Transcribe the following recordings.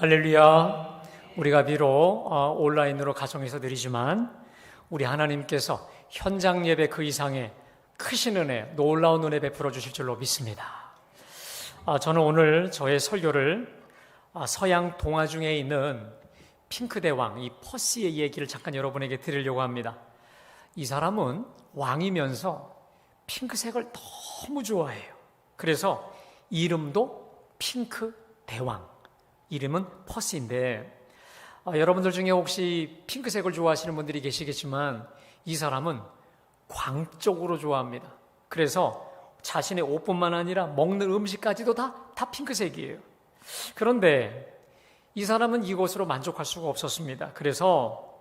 할렐루야. 우리가 비록 온라인으로 가정에서 드리지만 우리 하나님께서 현장 예배 그 이상의 크신 은혜, 놀라운 은혜 베풀어 주실 줄로 믿습니다. 저는 오늘 저의 설교를 서양 동화 중에 있는 핑크 대왕, 이 퍼시의 얘기를 잠깐 여러분에게 드리려고 합니다. 이 사람은 왕이면서 핑크색을 너무 좋아해요. 그래서 이름도 핑크 대왕, 이름은 퍼시인데 여러분들 중에 혹시 핑크색을 좋아하시는 분들이 계시겠지만 이 사람은 광적으로 좋아합니다. 그래서 자신의 옷뿐만 아니라 먹는 음식까지도 다 핑크색이에요. 그런데 이 사람은 이것으로 만족할 수가 없었습니다. 그래서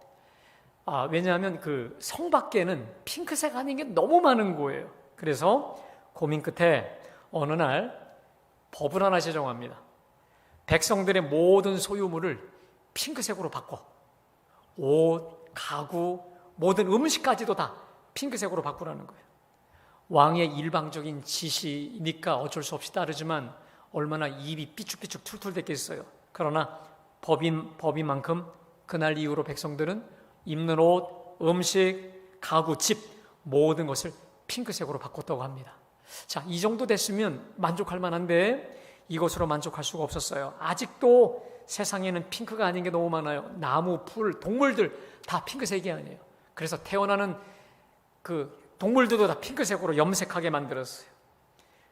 왜냐하면 그 성 밖에는 핑크색 아닌 게 너무 많은 거예요. 그래서 고민 끝에 어느 날 법을 하나 제정합니다. 백성들의 모든 소유물을 핑크색으로 바꿔. 옷, 가구, 모든 음식까지도 다 핑크색으로 바꾸라는 거예요. 왕의 일방적인 지시니까 어쩔 수 없이 따르지만 얼마나 입이 삐죽삐죽 툴툴 됐겠어요. 그러나 법인 만큼 그날 이후로 백성들은 입는 옷, 음식, 가구, 집 모든 것을 핑크색으로 바꿨다고 합니다. 자, 이 정도 됐으면 만족할 만한데 이것으로 만족할 수가 없었어요. 아직도 세상에는 핑크가 아닌 게 너무 많아요. 나무, 풀, 동물들 다 핑크색이 아니에요. 그래서 태어나는 그 동물들도 다 핑크색으로 염색하게 만들었어요.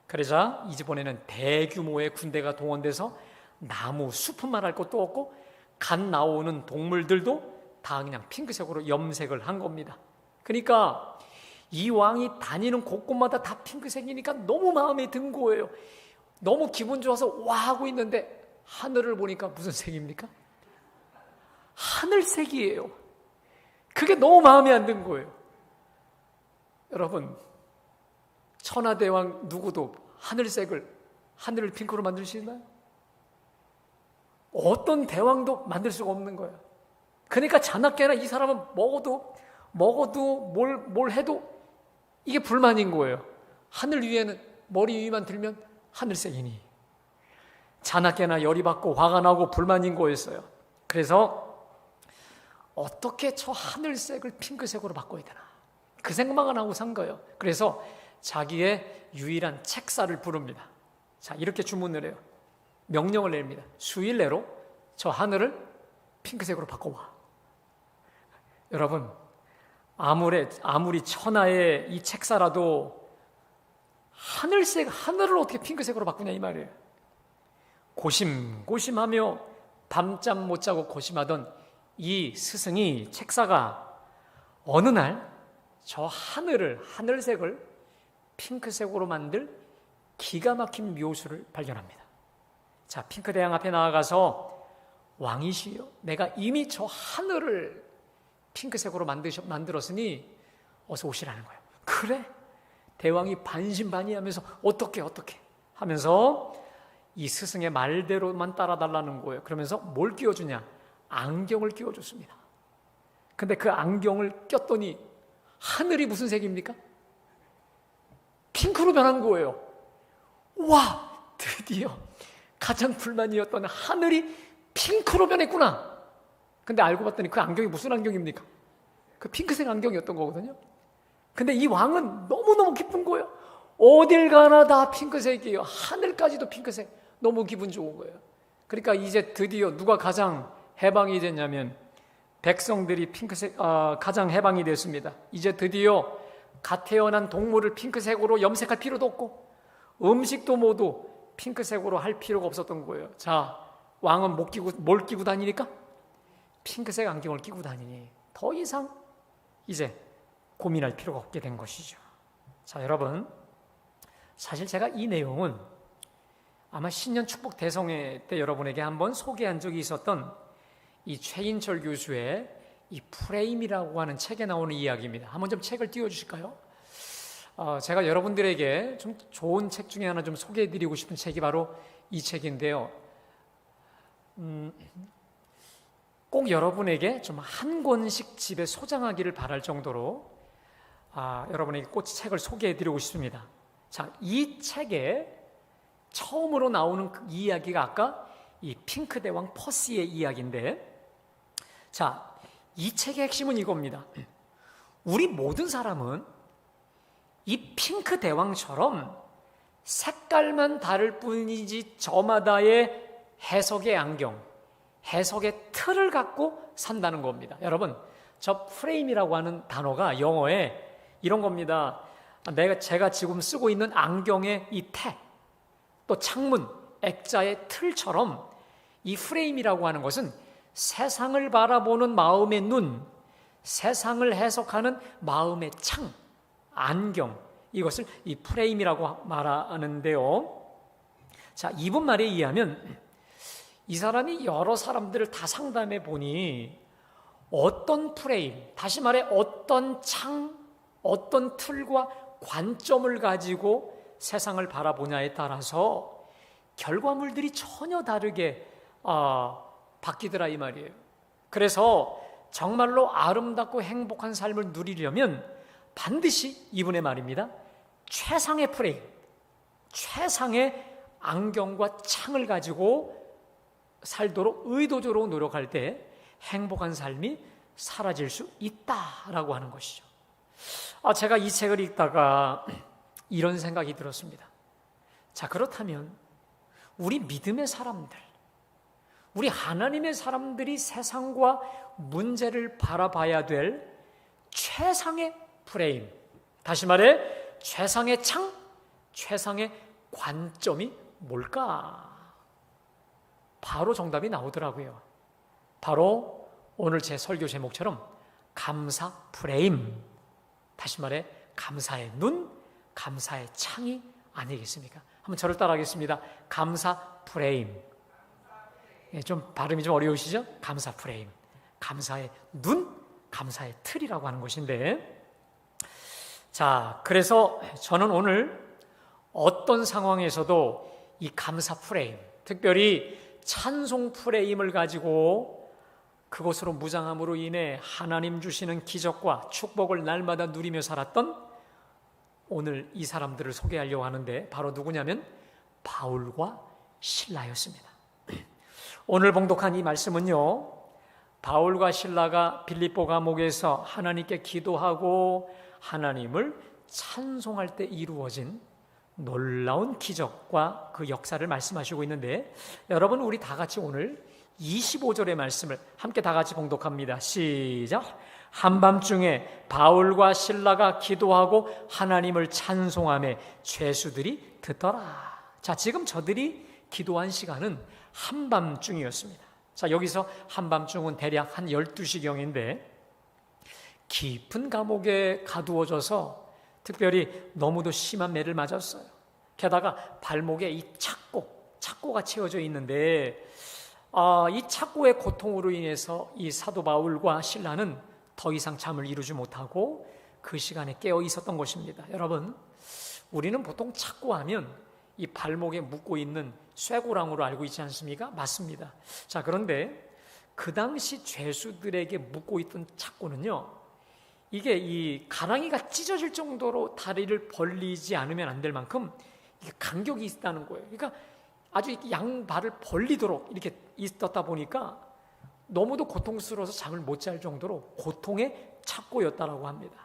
그러자 이번에는 대규모의 군대가 동원돼서 나무, 숲은 말할 것도 없고 갓 나오는 동물들도 다 그냥 핑크색으로 염색을 한 겁니다. 그러니까 이 왕이 다니는 곳곳마다 다 핑크색이니까 너무 마음에 든 거예요. 너무 기분 좋아서 와 하고 있는데 하늘을 보니까 무슨 색입니까? 하늘색이에요. 그게 너무 마음에 안 든 거예요. 여러분, 천하대왕 누구도 하늘을 핑크로 만들 수 있나요? 어떤 대왕도 만들 수가 없는 거예요. 그러니까 자나깨나 이 사람은 먹어도 뭘 해도 이게 불만인 거예요. 하늘 위에는 머리 위만 들면 하늘색이니. 자나깨나 열이 받고 화가 나고 불만인 거였어요. 그래서 어떻게 저 하늘색을 핑크색으로 바꿔야 되나, 그 생각만 하고 산 거예요. 그래서 자기의 유일한 책사를 부릅니다. 자, 이렇게 주문을 해요. 명령을 냅니다. 수일 내로 저 하늘을 핑크색으로 바꿔와. 여러분, 아무리 천하의 이 책사라도 하늘을 어떻게 핑크색으로 바꾸냐 이 말이에요. 고심하며 밤잠 못 자고 고심하던 이 스승이, 책사가 어느 날 저 하늘색을 핑크색으로 만들 기가 막힌 묘수를 발견합니다. 자, 핑크 대왕 앞에 나아가서 왕이시여, 내가 이미 저 하늘을 핑크색으로 만들었으니 어서 오시라는 거예요. 그래? 대왕이 반신반의하면서 어떻게 하면서 이 스승의 말대로만 따라달라는 거예요. 그러면서 뭘 끼워주냐? 안경을 끼워줬습니다. 근데 그 안경을 꼈더니 하늘이 무슨 색입니까? 핑크로 변한 거예요. 와, 드디어 가장 불만이었던 하늘이 핑크로 변했구나. 근데 알고 봤더니 그 안경이 무슨 안경입니까? 그 핑크색 안경이었던 거거든요. 근데 이 왕은 너무너무 기쁜 거예요. 어딜 가나 다 핑크색이에요. 하늘까지도 핑크색. 너무 기분 좋은 거예요. 그러니까 이제 드디어 누가 가장 해방이 됐냐면 백성들이 가장 해방이 됐습니다. 이제 드디어 갓 태어난 동물을 핑크색으로 염색할 필요도 없고 음식도 모두 핑크색으로 할 필요가 없었던 거예요. 자, 왕은 뭘 끼고 다니니까? 핑크색 안경을 끼고 다니니 더 이상 이제 고민할 필요가 없게 된 것이죠. 자, 여러분, 사실 제가 이 내용은 아마 신년 축복 대성회 때 여러분에게 한번 소개한 적이 있었던 이 최인철 교수의 이 프레임이라고 하는 책에 나오는 이야기입니다. 한번 좀 책을 띄워주실까요? 제가 여러분들에게 좀 좋은 책 중에 하나 좀 소개해드리고 싶은 책이 바로 이 책인데요. 꼭 여러분에게 좀 한 권씩 집에 소장하기를 바랄 정도로 여러분에게 꼭 책을 소개해드리고 싶습니다. 자, 이 책에 처음으로 나오는 그 이야기가 아까 이 핑크 대왕 퍼시의 이야기인데, 자, 이 책의 핵심은 이겁니다. 우리 모든 사람은 이 핑크 대왕처럼 색깔만 다를 뿐이지 저마다의 해석의 안경, 해석의 틀을 갖고 산다는 겁니다. 여러분, 저 프레임이라고 하는 단어가 영어에 이런 겁니다. 제가 지금 쓰고 있는 안경의 이 테, 또 창문, 액자의 틀처럼 이 프레임이라고 하는 것은 세상을 바라보는 마음의 눈, 세상을 해석하는 마음의 창, 안경, 이것을 이 프레임이라고 말하는데요. 자, 이분 말에 의하면 이 사람이 여러 사람들을 다 상담해 보니 어떤 프레임, 다시 말해 어떤 창, 어떤 틀과 관점을 가지고 세상을 바라보냐에 따라서 결과물들이 전혀 다르게 바뀌더라 이 말이에요. 그래서 정말로 아름답고 행복한 삶을 누리려면 반드시 이분의 말입니다. 최상의 프레임, 최상의 안경과 창을 가지고 살도록 의도적으로 노력할 때 행복한 삶이 사라질 수 있다라고 하는 것이죠. 제가 이 책을 읽다가 이런 생각이 들었습니다. 자, 그렇다면 우리 믿음의 사람들, 우리 하나님의 사람들이 세상과 문제를 바라봐야 될 최상의 프레임, 다시 말해 최상의 창, 최상의 관점이 뭘까? 바로 정답이 나오더라고요. 바로 오늘 제 설교 제목처럼 감사 프레임, 다시 말해 감사의 눈, 감사의 창이 아니겠습니까? 한번 저를 따라하겠습니다. 감사 프레임. 좀 발음이 좀 어려우시죠? 감사 프레임. 감사의 눈, 감사의 틀이라고 하는 것인데, 자, 그래서 저는 오늘 어떤 상황에서도 이 감사 프레임, 특별히 찬송 프레임을 가지고 그것으로 무장함으로 인해 하나님 주시는 기적과 축복을 날마다 누리며 살았던 오늘 이 사람들을 소개하려고 하는데, 바로 누구냐면 바울과 실라였습니다. 오늘 봉독한 이 말씀은요, 바울과 실라가 빌립보 감옥에서 하나님께 기도하고 하나님을 찬송할 때 이루어진 놀라운 기적과 그 역사를 말씀하시고 있는데, 여러분, 우리 다 같이 오늘 25절의 말씀을 함께 다 같이 봉독합니다. 시작. 한밤중에 바울과 실라가 기도하고 하나님을 찬송하며 죄수들이 듣더라. 자, 지금 저들이 기도한 시간은 한밤중이었습니다. 자, 여기서 한밤중은 대략 한 12시경인데 깊은 감옥에 가두어져서 특별히 너무도 심한 매를 맞았어요. 게다가 발목에 이 착고가 채워져 있는데, 이 착고의 고통으로 인해서 이 사도 바울과 실라는 더 이상 잠을 이루지 못하고 그 시간에 깨어 있었던 것입니다. 여러분, 우리는 보통 착고하면 이 발목에 묶고 있는 쇠고랑으로 알고 있지 않습니까? 맞습니다. 자, 그런데 그 당시 죄수들에게 묶고 있던 착고는요, 이게 이 가랑이가 찢어질 정도로 다리를 벌리지 않으면 안 될 만큼 이게 간격이 있다는 거예요. 그러니까 아주 양발을 벌리도록 이렇게 있었다 보니까 너무도 고통스러워서 잠을 못 잘 정도로 고통의 착고였다라고 합니다.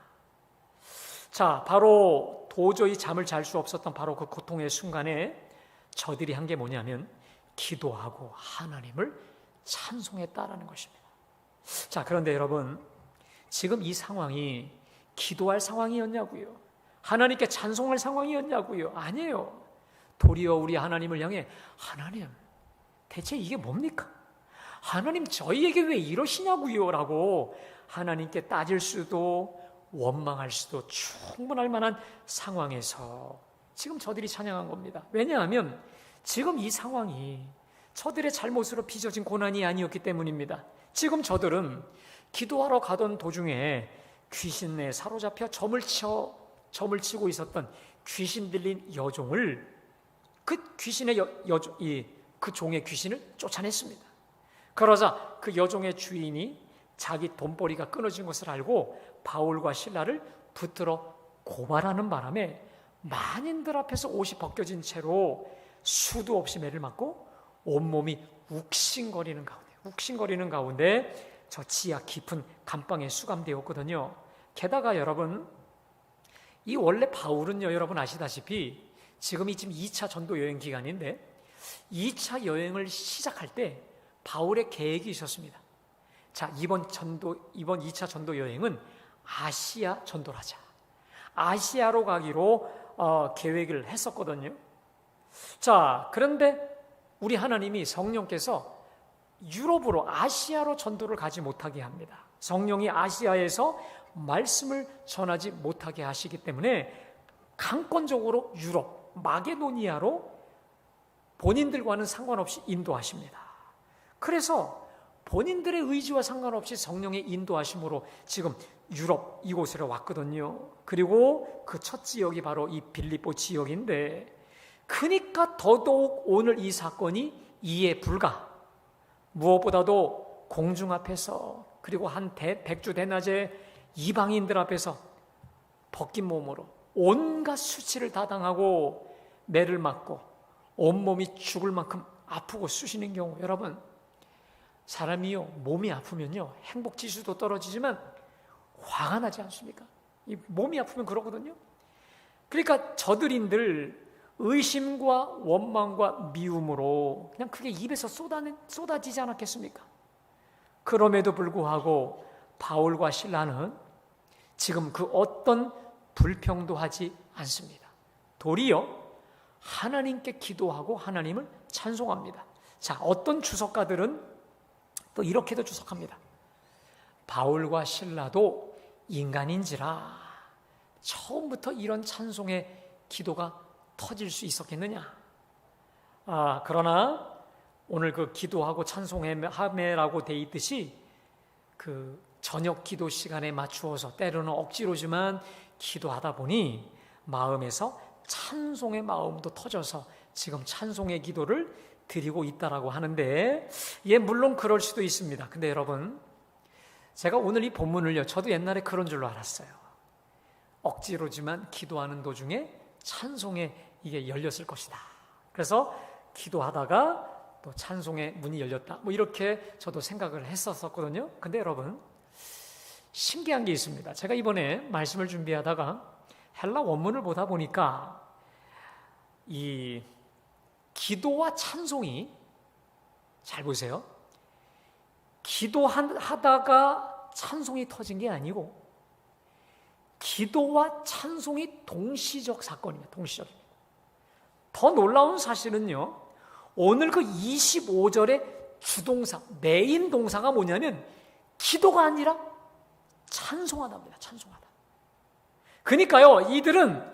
자, 바로 도저히 잠을 잘 수 없었던 바로 그 고통의 순간에 저들이 한 게 뭐냐면 기도하고 하나님을 찬송했다라는 것입니다. 자, 그런데 여러분, 지금 이 상황이 기도할 상황이었냐고요? 하나님께 찬송할 상황이었냐고요? 아니에요. 도리어 우리 하나님을 향해, 하나님, 대체 이게 뭡니까? 하나님, 저희에게 왜 이러시냐고요? 라고 하나님께 따질 수도 원망할 수도 충분할 만한 상황에서 지금 저들이 찬양한 겁니다. 왜냐하면 지금 이 상황이 저들의 잘못으로 빚어진 고난이 아니었기 때문입니다. 지금 저들은 기도하러 가던 도중에 귀신에 사로잡혀 점을 치고 있었던 귀신 들린 여종을, 그 귀신의 그 종의 귀신을 쫓아냈습니다. 그러자 그 여종의 주인이 자기 돈벌이가 끊어진 것을 알고 바울과 실라를 붙들어 고발하는 바람에 만인들 앞에서 옷이 벗겨진 채로 수도 없이 매를 맞고 온몸이 욱신거리는 가운데 저 지하 깊은 감방에 수감되었거든요. 게다가 여러분, 이 원래 바울은요, 여러분 아시다시피 지금 2차 전도 여행 기간인데 2차 여행을 시작할 때 바울의 계획이 있었습니다. 자, 이번 2차 전도 여행은 아시아 전도를 하자. 아시아로 가기로 계획을 했었거든요. 자, 그런데 우리 하나님이 성령께서 유럽으로 아시아로 전도를 가지 못하게 합니다. 성령이 아시아에서 말씀을 전하지 못하게 하시기 때문에 강권적으로 유럽, 마게도니아로 본인들과는 상관없이 인도하십니다. 그래서 본인들의 의지와 상관없이 성령의 인도하심으로 지금 유럽 이곳으로 왔거든요. 그리고 그 첫 지역이 바로 이 빌립보 지역인데, 그러니까 더더욱 오늘 이 사건이 이해 불가. 무엇보다도 공중 앞에서, 그리고 한 백주 대낮에 이방인들 앞에서 벗긴 몸으로 온갖 수치를 다 당하고 매를 맞고 온몸이 죽을 만큼 아프고 쑤시는 경우, 여러분, 사람이요, 몸이 아프면요 행복지수도 떨어지지만 화가 나지 않습니까? 이 몸이 아프면 그러거든요. 그러니까 저들인들 의심과 원망과 미움으로 그냥 그게 입에서 쏟아지지 않았겠습니까? 그럼에도 불구하고 바울과 실라는 지금 그 어떤 불평도 하지 않습니다. 도리어 하나님께 기도하고 하나님을 찬송합니다. 자, 어떤 주석가들은 또 이렇게도 주석합니다. 바울과 실라도 인간인지라 처음부터 이런 찬송의 기도가 터질 수 있었겠느냐? 그러나 오늘 그 기도하고 찬송함이라고 돼 있듯이 그 저녁 기도 시간에 맞추어서 때로는 억지로지만 기도하다 보니 마음에서 찬송의 마음도 터져서 지금 찬송의 기도를 드리고 있다라고 하는데, 예, 물론 그럴 수도 있습니다. 근데 여러분, 제가 오늘 이 본문을요, 저도 옛날에 그런 줄로 알았어요. 억지로지만 기도하는 도중에 찬송에 이게 열렸을 것이다. 그래서 기도하다가 또 찬송의 문이 열렸다. 뭐 이렇게 저도 생각을 했었거든요. 근데 여러분, 신기한 게 있습니다. 제가 이번에 말씀을 준비하다가 헬라 원문을 보다 보니까 이 기도와 찬송이, 잘 보세요, 기도하다가 찬송이 터진 게 아니고 기도와 찬송이 동시적 사건입니다. 동시적입니다. 더 놀라운 사실은요, 오늘 그 25절의 주동사, 메인 동사가 뭐냐면 기도가 아니라 찬송하다입니다. 찬송하다. 그러니까요, 이들은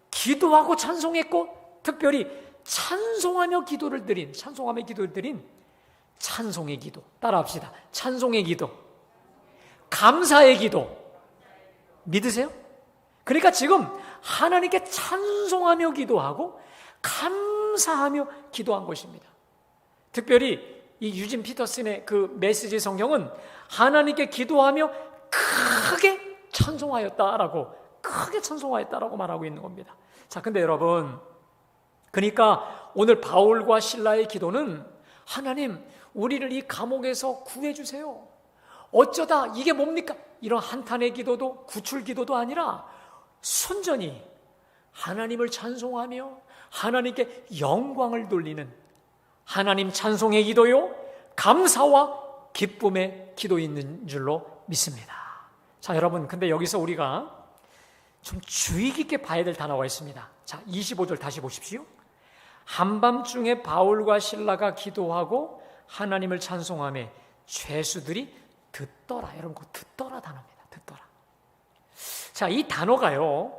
기도하고 찬송했고 특별히 찬송하며 기도를 드린, 찬송의 기도. 따라합시다. 찬송의 기도, 감사의 기도. 믿으세요? 그러니까 지금 하나님께 찬송하며 기도하고 감사하며 기도한 것입니다. 특별히 이 유진 피터슨의 그 메시지 성경은 하나님께 기도하며 크게 찬송하였다라고 말하고 있는 겁니다. 자, 근데 여러분, 그러니까 오늘 바울과 실라의 기도는 하나님, 우리를 이 감옥에서 구해주세요. 어쩌다 이게 뭡니까? 이런 한탄의 기도도 구출 기도도 아니라 순전히 하나님을 찬송하며 하나님께 영광을 돌리는 하나님 찬송의 기도요, 감사와 기쁨의 기도 있는 줄로 믿습니다. 자, 여러분, 근데 여기서 우리가 좀 주의 깊게 봐야 될 단어가 있습니다. 자, 25절 다시 보십시오. 한밤중에 바울과 실라가 기도하고 하나님을 찬송하며 죄수들이 듣더라. 여러분, 그 듣더라 단어입니다. 듣더라. 자, 이 단어가요,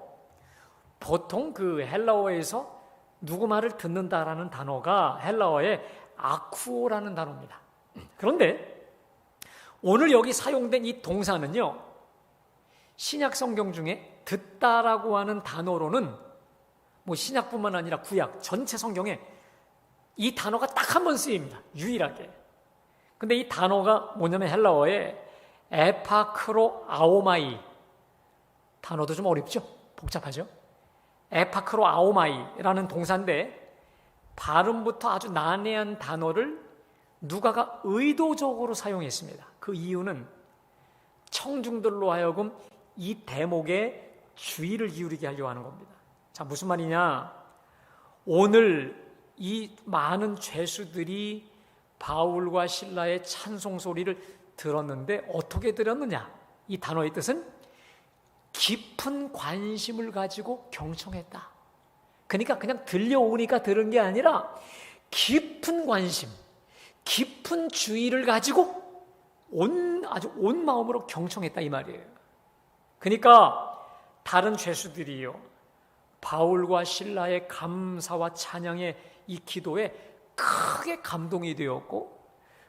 보통 그 헬라어에서 누구 말을 듣는다라는 단어가 헬라어의 아쿠오라는 단어입니다. 그런데 오늘 여기 사용된 이 동사는요, 신약 성경 중에 듣다라고 하는 단어로는 뭐 신약뿐만 아니라 구약 전체 성경에 이 단어가 딱 한 번 쓰입니다. 유일하게. 근데 이 단어가 뭐냐면 헬라어의 에파크로 아오마이, 단어도 좀 어렵죠? 복잡하죠? 에파크로 아오마이라는 동사인데 발음부터 아주 난해한 단어를 누가가 의도적으로 사용했습니다. 그 이유는 청중들로 하여금 이 대목에 주의를 기울이게 하려고 하는 겁니다. 자, 무슨 말이냐? 오늘 이 많은 죄수들이 바울과 실라의 찬송 소리를 들었는데 어떻게 들었느냐? 이 단어의 뜻은 깊은 관심을 가지고 경청했다. 그러니까 그냥 들려오니까 들은 게 아니라 깊은 관심, 깊은 주의를 가지고 아주 온 마음으로 경청했다 이 말이에요. 그러니까 다른 죄수들이요, 바울과 실라의 감사와 찬양의 이 기도에 크게 감동이 되었고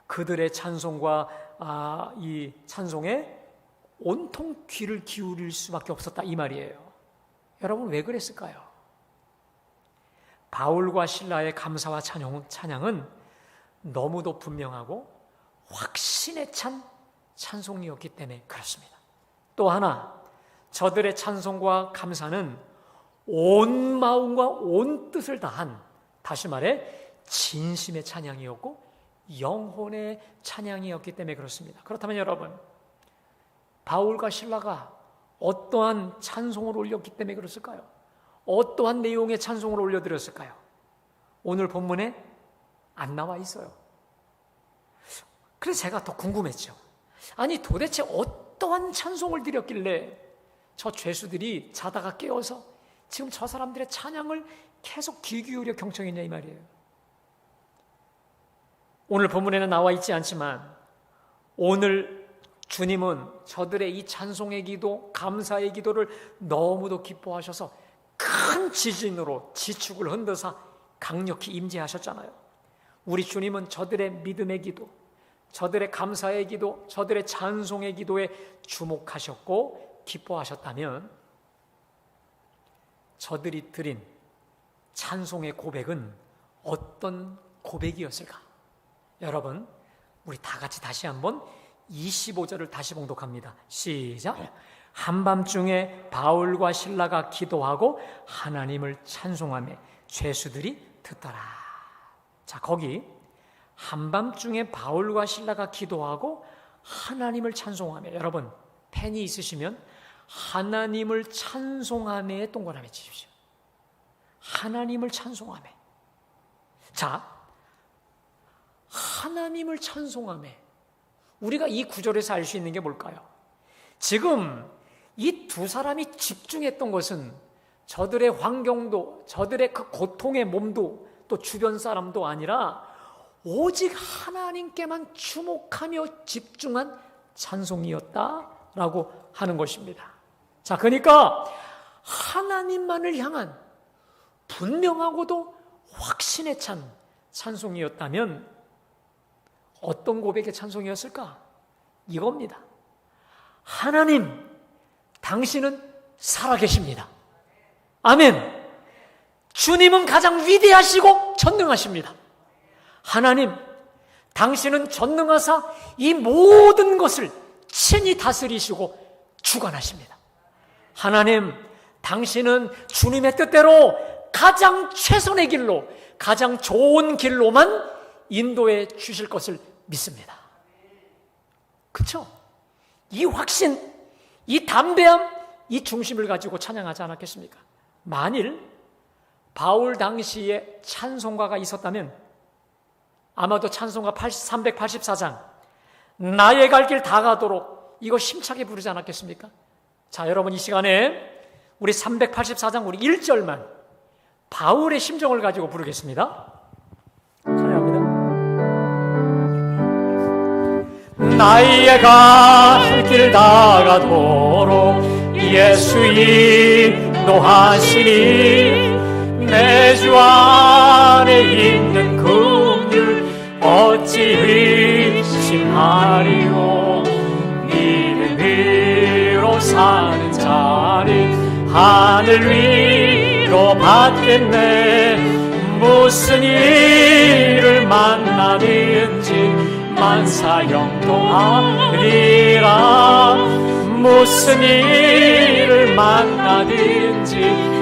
그들의 찬송과 이 찬송에 온통 귀를 기울일 수밖에 없었다 이 말이에요. 여러분 왜 그랬을까요? 바울과 실라의 감사와 찬양은 너무도 분명하고 확신에 찬 찬송이었기 때문에 그렇습니다. 또 하나, 저들의 찬송과 감사는 온 마음과 온 뜻을 다한, 다시 말해 진심의 찬양이었고 영혼의 찬양이었기 때문에 그렇습니다. 그렇다면 여러분, 바울과 실라가 어떠한 찬송을 올렸기 때문에 그랬을까요? 어떠한 내용의 찬송을 올려드렸을까요? 오늘 본문에 안 나와 있어요. 그래서 제가 더 궁금했죠. 아니 도대체 어떠한 찬송을 드렸길래 저 죄수들이 자다가 깨어서 지금 저 사람들의 찬양을 계속 귀 기울여 경청했냐 이 말이에요. 오늘 본문에는 나와 있지 않지만 오늘 주님은 저들의 이 찬송의 기도, 감사의 기도를 너무도 기뻐하셔서 큰 지진으로 지축을 흔드사 강력히 임재하셨잖아요. 우리 주님은 저들의 믿음의 기도, 저들의 감사의 기도, 저들의 찬송의 기도에 주목하셨고 기뻐하셨다면 저들이 드린 찬송의 고백은 어떤 고백이었을까? 여러분, 우리 다 같이 다시 한번 25절을 다시 봉독합니다. 시작. 한밤중에 바울과 실라가 기도하고 하나님을 찬송하며 죄수들이 듣더라. 자, 거기 한밤중에 바울과 실라가 기도하고 하나님을 찬송하며, 여러분 펜이 있으시면 하나님을 찬송하며에 동그라미 치십시오. 하나님을 찬송하며. 자, 하나님을 찬송하며 우리가 이 구절에서 알 수 있는 게 뭘까요? 지금 이 두 사람이 집중했던 것은 저들의 환경도, 저들의 그 고통의 몸도, 또 주변 사람도 아니라 오직 하나님께만 주목하며 집중한 찬송이었다라고 하는 것입니다. 자, 그러니까 하나님만을 향한 분명하고도 확신에 찬 찬송이었다면 어떤 고백의 찬송이었을까? 이겁니다. 하나님, 당신은 살아계십니다. 아멘. 주님은 가장 위대하시고 전능하십니다. 하나님, 당신은 전능하사 이 모든 것을 친히 다스리시고 주관하십니다. 하나님, 당신은 주님의 뜻대로 가장 최선의 길로, 가장 좋은 길로만 인도해 주실 것을 믿습니다. 그렇죠? 이 확신, 이 담대함, 이 중심을 가지고 찬양하지 않았겠습니까? 만일 바울 당시에 찬송가가 있었다면 아마도 찬송가 384장 나의 갈 길 다 가도록 이거 힘차게 부르지 않았겠습니까? 자, 여러분 이 시간에 우리 384장 우리 1절만 바울의 심정을 가지고 부르겠습니다. 찬양합니다. 나의 갈 길 다 가도록 예수 인도하시니 내 주 안에 있는 긍휼 어찌 의심하리요. 믿음으로 사는 자는 하늘 위로 받겠네. 무슨 일을 만나든지 만사형통하리라. 무슨 일을 만나든지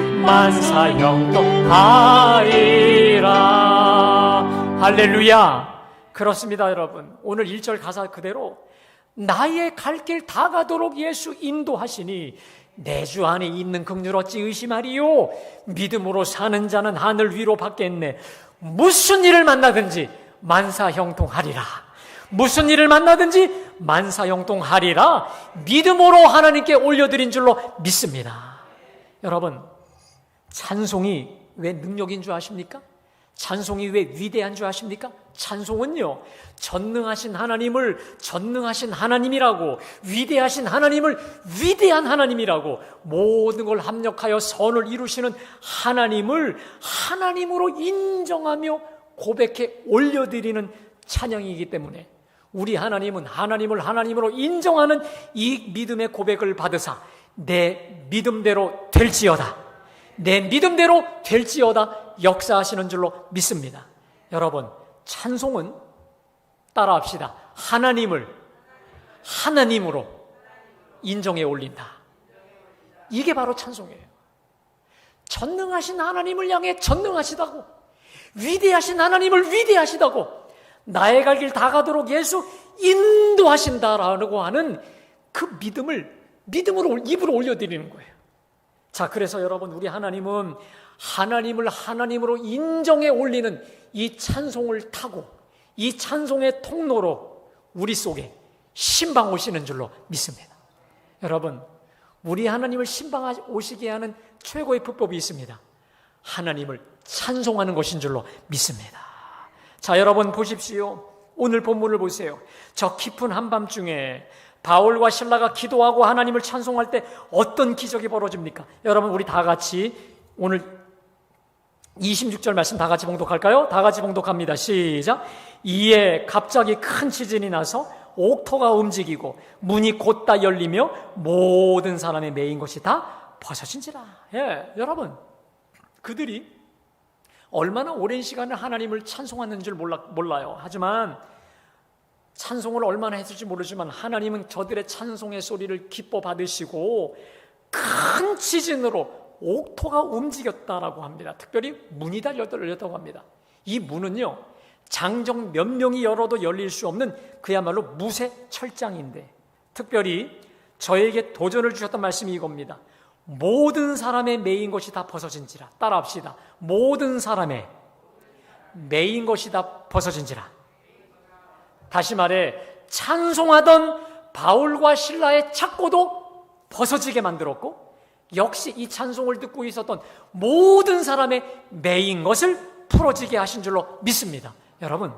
만사형통하리라. 할렐루야. 그렇습니다, 여러분. 오늘 1절 가사 그대로 나의 갈 길 다 가도록 예수 인도하시니 내 주 안에 있는 긍휼 어찌 의심하리요. 믿음으로 사는 자는 하늘 위로 받겠네. 무슨 일을 만나든지 만사형통하리라. 무슨 일을 만나든지 만사형통하리라. 믿음으로 하나님께 올려드린 줄로 믿습니다. 여러분, 찬송이 왜 능력인 줄 아십니까? 찬송이 왜 위대한 줄 아십니까? 찬송은요, 전능하신 하나님을 전능하신 하나님이라고, 위대하신 하나님을 위대한 하나님이라고, 모든 걸 합력하여 선을 이루시는 하나님을 하나님으로 인정하며 고백해 올려드리는 찬양이기 때문에 우리 하나님은 하나님을 하나님으로 인정하는 이 믿음의 고백을 받으사 내 믿음대로 될지어다, 내 믿음대로 될지어다 역사하시는 줄로 믿습니다. 여러분, 찬송은 따라합시다. 하나님을 하나님으로 인정해 올린다. 이게 바로 찬송이에요. 전능하신 하나님을 향해 전능하시다고, 위대하신 하나님을 위대하시다고, 나의 갈 길 다 가도록 예수 인도하신다라고 하는 그 믿음으로 입으로 올려드리는 거예요. 자, 그래서 여러분, 우리 하나님은 하나님을 하나님으로 인정해 올리는 이 찬송을 타고 이 찬송의 통로로 우리 속에 신방 오시는 줄로 믿습니다. 여러분, 우리 하나님을 신방 오시게 하는 최고의 비법이 있습니다. 하나님을 찬송하는 것인 줄로 믿습니다. 자, 여러분 보십시오. 오늘 본문을 보세요. 저 깊은 한밤중에 바울과 실라가 기도하고 하나님을 찬송할 때 어떤 기적이 벌어집니까? 여러분, 우리 다 같이 오늘 26절 말씀 다 같이 봉독할까요? 다 같이 봉독합니다. 시작. 이에 갑자기 큰 지진이 나서 옥토가 움직이고 문이 곧다 열리며 모든 사람의 매인 것이 다 벗어진지라. 예, 여러분, 그들이 얼마나 오랜 시간을 하나님을 찬송하는 줄 몰라요. 하지만 찬송을 얼마나 했을지 모르지만 하나님은 저들의 찬송의 소리를 기뻐 받으시고 큰 지진으로 옥토가 움직였다라고 합니다. 특별히 문이 다 열렸다고 합니다. 이 문은요, 장정 몇 명이 열어도 열릴 수 없는 그야말로 무쇠 철장인데, 특별히 저에게 도전을 주셨던 말씀이 이겁니다. 모든 사람의 매인 것이 다 벗어진지라. 따라합시다. 모든 사람의 매인 것이 다 벗어진지라. 다시 말해, 찬송하던 바울과 실라의 착고도 벗어지게 만들었고, 역시 이 찬송을 듣고 있었던 모든 사람의 매인 것을 풀어지게 하신 줄로 믿습니다. 여러분,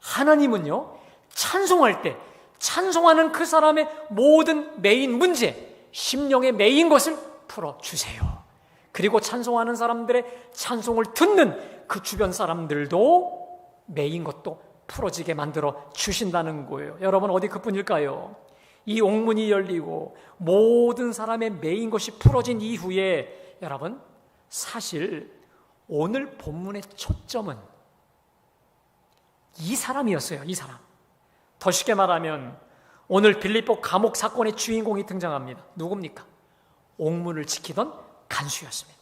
하나님은요, 찬송할 때 찬송하는 그 사람의 모든 매인 문제, 심령의 매인 것을 풀어주세요. 그리고 찬송하는 사람들의 찬송을 듣는 그 주변 사람들도 매인 것도 풀어지게 만들어 주신다는 거예요. 여러분, 어디 그뿐일까요? 이 옥문이 열리고 모든 사람의 매인 것이 풀어진 이후에 여러분, 사실 오늘 본문의 초점은 이 사람이었어요. 이 사람. 더 쉽게 말하면 오늘 빌립보 감옥 사건의 주인공이 등장합니다. 누굽니까? 옥문을 지키던 간수였습니다.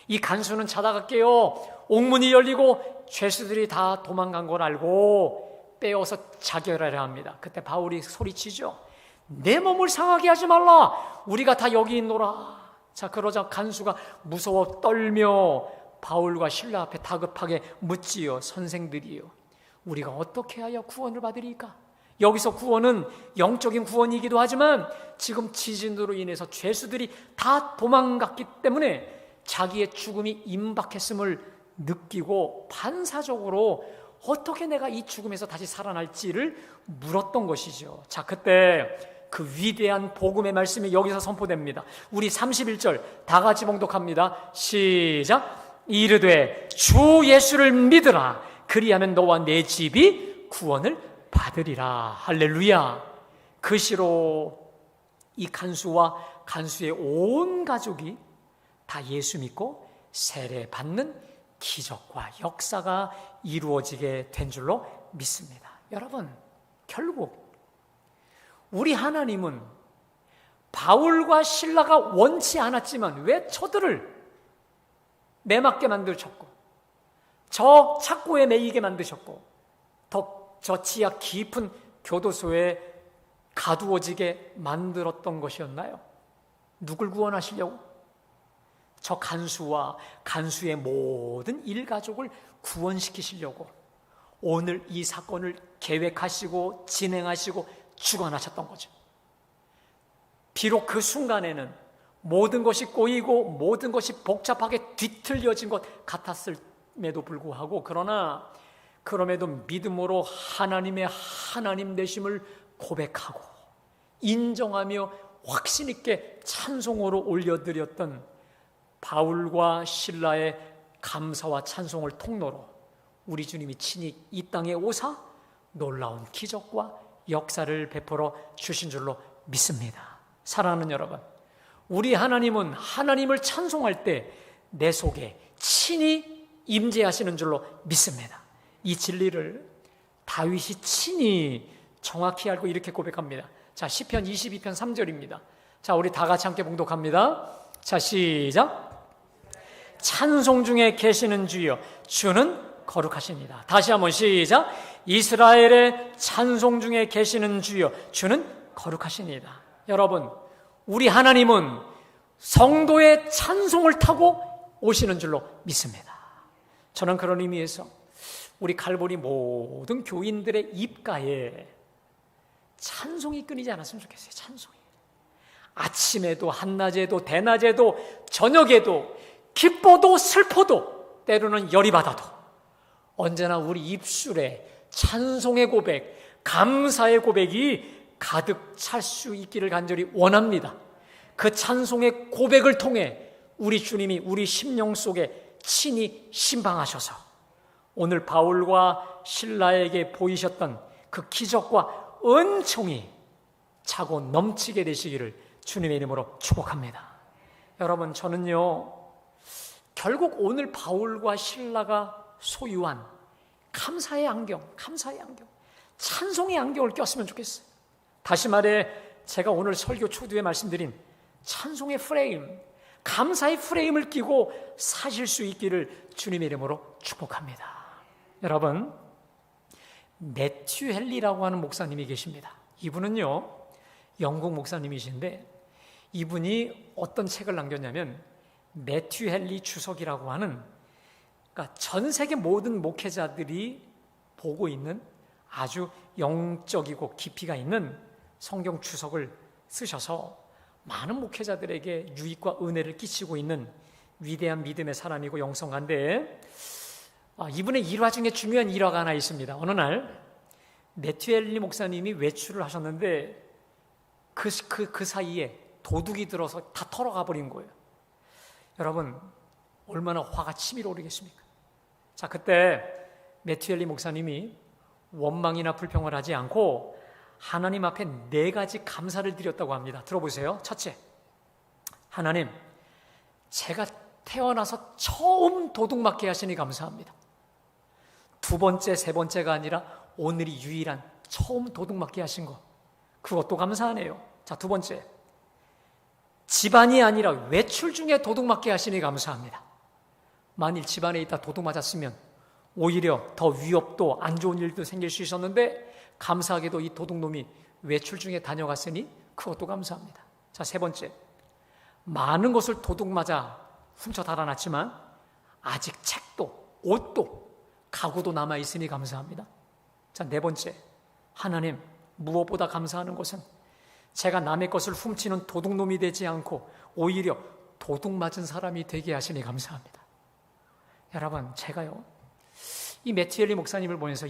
이 간수는 자다가 깨어 옥문이 열리고 죄수들이 다 도망간 걸 알고 빼어서 자결하려 합니다. 그때 바울이 소리치죠. 내 몸을 상하게 하지 말라. 우리가 다 여기 있노라. 자, 그러자 간수가 무서워 떨며 바울과 실라 앞에 다급하게 묻지요. 선생들이요, 우리가 어떻게 하여 구원을 받으리까? 여기서 구원은 영적인 구원이기도 하지만 지금 지진으로 인해서 죄수들이 다 도망갔기 때문에 자기의 죽음이 임박했음을 느끼고 반사적으로 어떻게 내가 이 죽음에서 다시 살아날지를 물었던 것이죠. 자, 그때 그 위대한 복음의 말씀이 여기서 선포됩니다. 우리 31절 다 같이 봉독합니다. 시작. 이르되 주 예수를 믿으라. 그리하면 너와 내 집이 구원을 받으리라. 할렐루야. 그 시로 이 간수와 간수의 온 가족이 다 예수 믿고 세례 받는 기적과 역사가 이루어지게 된 줄로 믿습니다. 여러분, 결국 우리 하나님은 바울과 실라가 원치 않았지만 왜 저들을 매맞게 만드셨고 저 착고에 매이게 만드셨고 더 저 지하 깊은 교도소에 가두어지게 만들었던 것이었나요? 누굴 구원하시려고? 저 간수와 간수의 모든 일가족을 구원시키시려고 오늘 이 사건을 계획하시고 진행하시고 주관하셨던 거죠. 비록 그 순간에는 모든 것이 꼬이고 모든 것이 복잡하게 뒤틀려진 것 같았음에도 불구하고, 그럼에도 믿음으로 하나님의 하나님 되심을 고백하고 인정하며 확신 있게 찬송으로 올려드렸던 바울과 실라의 감사와 찬송을 통로로 우리 주님이 친히 이 땅에 오사 놀라운 기적과 역사를 베풀어 주신 줄로 믿습니다. 사랑하는 여러분, 우리 하나님은 하나님을 찬송할 때 내 속에 친히 임재하시는 줄로 믿습니다. 이 진리를 다윗이 친히 정확히 알고 이렇게 고백합니다. 자, 시편 22편 3절입니다. 자, 우리 다 같이 함께 봉독합니다. 자, 시작. 찬송 중에 계시는 주여, 주는 거룩하십니다. 다시 한번 시작. 이스라엘의 찬송 중에 계시는 주여, 주는 거룩하십니다. 여러분, 우리 하나님은 성도의 찬송을 타고 오시는 줄로 믿습니다. 저는 그런 의미에서 우리 칼보리 모든 교인들의 입가에 찬송이 끊이지 않았으면 좋겠어요. 찬송이. 아침에도 한낮에도 대낮에도 저녁에도 기뻐도 슬퍼도 때로는 열이 받아도 언제나 우리 입술에 찬송의 고백, 감사의 고백이 가득 찰 수 있기를 간절히 원합니다. 그 찬송의 고백을 통해 우리 주님이 우리 심령 속에 친히 신방하셔서 오늘 바울과 실라에게 보이셨던 그 기적과 은총이 차고 넘치게 되시기를 주님의 이름으로 축복합니다. 여러분, 저는요, 결국 오늘 바울과 실라가 소유한 감사의 안경, 찬송의 안경을 꼈으면 좋겠어요. 다시 말해, 제가 오늘 설교 초두에 말씀드린 찬송의 프레임, 감사의 프레임을 끼고 사실 수 있기를 주님의 이름으로 축복합니다. 여러분, 매튜 헨리라고 하는 목사님이 계십니다. 이분은요, 영국 목사님이신데 이분이 어떤 책을 남겼냐면 매튜 헨리 주석이라고 하는, 그러니까 전 세계 모든 목회자들이 보고 있는 아주 영적이고 깊이가 있는 성경 주석을 쓰셔서 많은 목회자들에게 유익과 은혜를 끼치고 있는 위대한 믿음의 사람이고 영성가인데, 이분의 일화 중에 중요한 일화가 하나 있습니다. 어느 날 매튜 헨리 목사님이 외출을 하셨는데 그 사이에 도둑이 들어서 다 털어가 버린 거예요. 여러분, 얼마나 화가 치밀어 오르겠습니까? 자, 그때 매튜 헨리 목사님이 원망이나 불평을 하지 않고 하나님 앞에 4가지 감사를 드렸다고 합니다. 들어보세요. 첫째, 하나님, 제가 태어나서 처음 도둑맞게 하시니 감사합니다. 2번째, 3번째가 아니라 오늘이 유일한 처음 도둑맞게 하신 거, 그것도 감사하네요. 자, 2번째, 집안이 아니라 외출 중에 도둑맞게 하시니 감사합니다. 만일 집안에 있다 도둑맞았으면 오히려 더 위협도 안 좋은 일도 생길 수 있었는데 감사하게도 이 도둑놈이 외출 중에 다녀갔으니 그것도 감사합니다. 자, 3번째, 많은 것을 도둑맞아 훔쳐 달아났지만 아직 책도 옷도 가구도 남아있으니 감사합니다. 자, 4번째, 하나님, 무엇보다 감사하는 것은 제가 남의 것을 훔치는 도둑놈이 되지 않고 오히려 도둑맞은 사람이 되게 하시니 감사합니다. 여러분, 제가요, 이 매튜 헨리 목사님을 보면서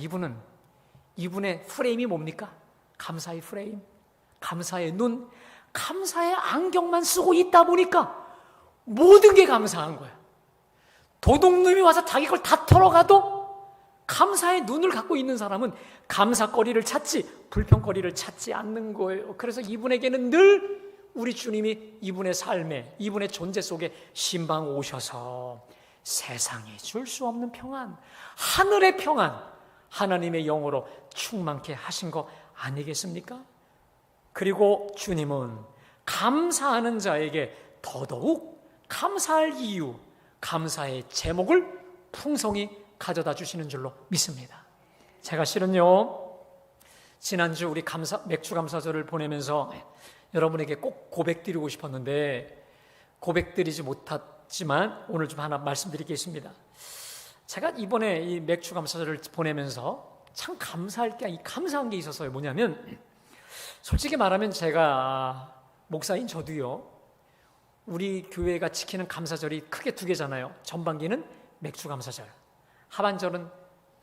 이분의 프레임이 뭡니까? 감사의 프레임, 감사의 눈, 감사의 안경만 쓰고 있다 보니까 모든 게 감사한 거야. 도둑놈이 와서 자기 걸 다 털어가도 감사의 눈을 갖고 있는 사람은 감사거리를 찾지 불평거리를 찾지 않는 거예요. 그래서 이분에게는 늘 우리 주님이 이분의 삶에, 이분의 존재 속에 신방 오셔서 세상이 줄 수 없는 평안, 하늘의 평안, 하나님의 영으로 충만케 하신 거 아니겠습니까? 그리고 주님은 감사하는 자에게 더더욱 감사할 이유, 감사의 제목을 풍성히 가져다 주시는 줄로 믿습니다. 제가 실은요, 지난주 우리 맥주 감사절을 보내면서 여러분에게 꼭 고백드리고 싶었는데 고백드리지 못했지만 오늘 좀 하나 말씀드리겠습니다. 제가 이번에 이 맥주 감사절을 보내면서 참 감사한 게 있어서요. 뭐냐면 솔직히 말하면 제가 목사인 저도요, 우리 교회가 지키는 감사절이 크게 두 개잖아요. 전반기는 맥주 감사절, 하반절은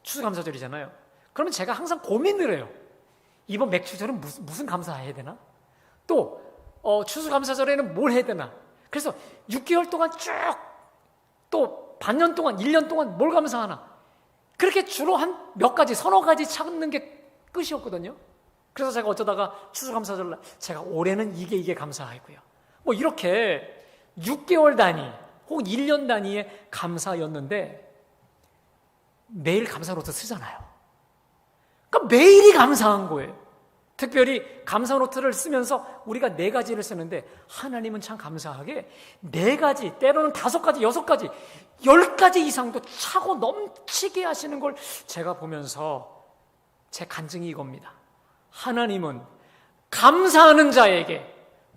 추수 감사절이잖아요. 그러면 제가 항상 고민을 해요. 이번 맥주절은 무슨 감사해야 되나? 또 추수 감사절에는 뭘 해야 되나? 그래서 6개월 동안 쭉, 또 반년 동안, 1년 동안 뭘 감사하나? 그렇게 주로 한 몇 가지, 서너 가지 찾는 게 끝이었거든요. 그래서 제가 어쩌다가 추수감사절 제가 올해는 이게 감사하고요. 뭐 이렇게 6개월 단위 혹은 1년 단위의 감사였는데 매일 감사노트 쓰잖아요. 그러니까 매일이 감사한 거예요. 특별히 감사노트를 쓰면서 우리가 4가지를 쓰는데 하나님은 참 감사하게 4가지, 때로는 5가지, 6가지, 10가지 이상도 차고 넘치게 하시는 걸 제가 보면서 제 간증이 이겁니다. 하나님은 감사하는 자에게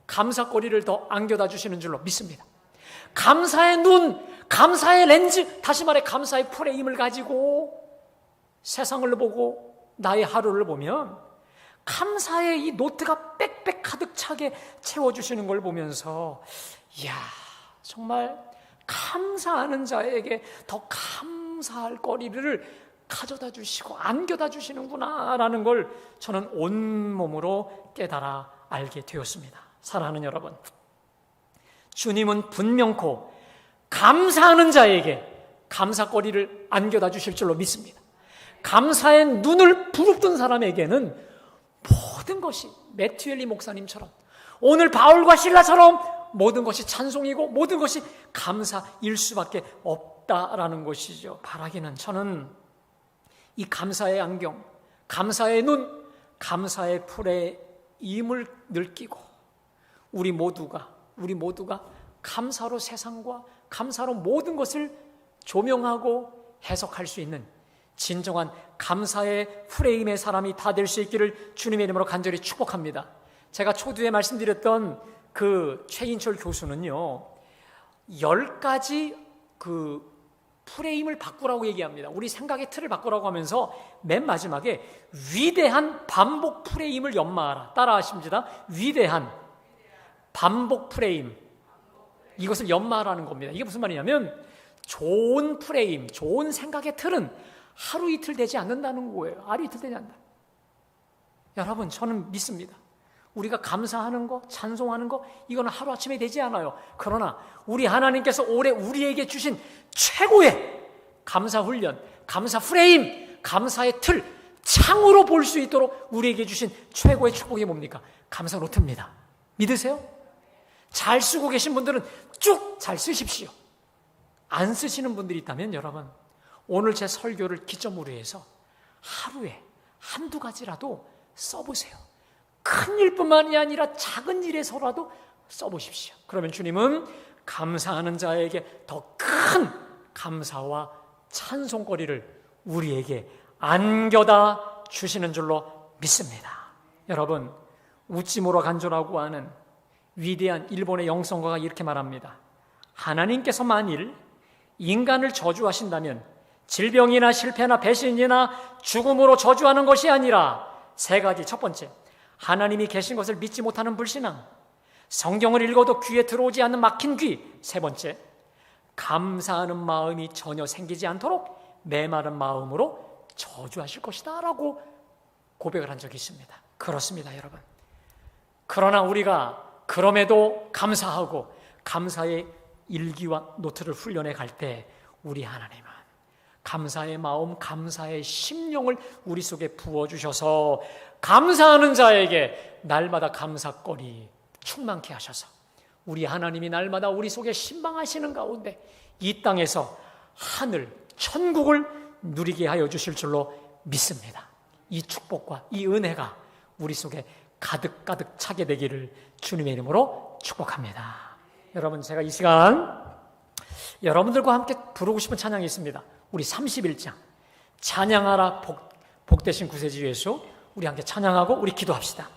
감사거리를 더 안겨다 주시는 줄로 믿습니다. 감사의 눈, 감사의 렌즈, 다시 말해 감사의 프레임을 가지고 세상을 보고 나의 하루를 보면 감사의 이 노트가 빽빽 가득 차게 채워주시는 걸 보면서 이야, 정말 감사하는 자에게 더 감사할 거리를 가져다 주시고 안겨다 주시는구나라는 걸 저는 온몸으로 깨달아 알게 되었습니다. 사랑하는 여러분, 주님은 분명코 감사하는 자에게 감사거리를 안겨다 주실 줄로 믿습니다. 감사의 눈을 부릅뜬 사람에게는 모든 것이 매튜엘리 목사님처럼, 오늘 바울과 실라처럼 모든 것이 찬송이고 모든 것이 감사일 수밖에 없다라는 것이죠. 바라기는 저는 이 감사의 안경, 감사의 눈, 감사의 풀의 임을 느끼고 우리 모두가 감사로 세상과 감사로 모든 것을 조명하고 해석할 수 있는 진정한 감사의 프레임의 사람이 다 될 수 있기를 주님의 이름으로 간절히 축복합니다. 제가 초두에 말씀드렸던 그 최인철 교수는요, 10가지 그 프레임을 바꾸라고 얘기합니다. 우리 생각의 틀을 바꾸라고 하면서 맨 마지막에 위대한 반복 프레임을 연마하라. 따라하십니다. 위대한 반복 프레임, 이것을 연마하라는 겁니다. 이게 무슨 말이냐면 좋은 프레임, 좋은 생각의 틀은 하루 이틀 되지 않는다는 거예요. 하루 이틀 되지 않는다. 여러분, 저는 믿습니다. 우리가 감사하는 거, 찬송하는 거, 이거는 하루아침에 되지 않아요. 그러나 우리 하나님께서 올해 우리에게 주신 최고의 감사 훈련, 감사 프레임, 감사의 틀, 창으로 볼 수 있도록 우리에게 주신 최고의 축복이 뭡니까? 감사 노트입니다. 믿으세요? 잘 쓰고 계신 분들은 쭉 잘 쓰십시오. 안 쓰시는 분들이 있다면 여러분, 오늘 제 설교를 기점으로 해서 하루에 한두 가지라도 써보세요. 큰 일뿐만이 아니라 작은 일에서라도 써보십시오. 그러면 주님은 감사하는 자에게 더 큰 감사와 찬송거리를 우리에게 안겨다 주시는 줄로 믿습니다. 여러분, 우찌무로 간조라고 하는 위대한 일본의 영성가가 이렇게 말합니다. 하나님께서 만일 인간을 저주하신다면 질병이나 실패나 배신이나 죽음으로 저주하는 것이 아니라 3가지. 첫 번째, 하나님이 계신 것을 믿지 못하는 불신앙, 성경을 읽어도 귀에 들어오지 않는 막힌 귀. 3번째, 감사하는 마음이 전혀 생기지 않도록 메마른 마음으로 저주하실 것이다 라고 고백을 한 적이 있습니다. 그렇습니다, 여러분. 그러나 우리가 그럼에도 감사하고 감사의 일기와 노트를 훈련해 갈 때 우리 하나님은 감사의 마음, 감사의 심령을 우리 속에 부어주셔서 감사하는 자에게 날마다 감사거리 충만케 하셔서 우리 하나님이 날마다 우리 속에 신방하시는 가운데 이 땅에서 하늘, 천국을 누리게 하여 주실 줄로 믿습니다. 이 축복과 이 은혜가 우리 속에 가득가득 차게 되기를 주님의 이름으로 축복합니다. 여러분, 제가 이 시간 여러분들과 함께 부르고 싶은 찬양이 있습니다. 우리 31장 찬양하라 복되신 구세주 예수, 우리 함께 찬양하고 우리 기도합시다.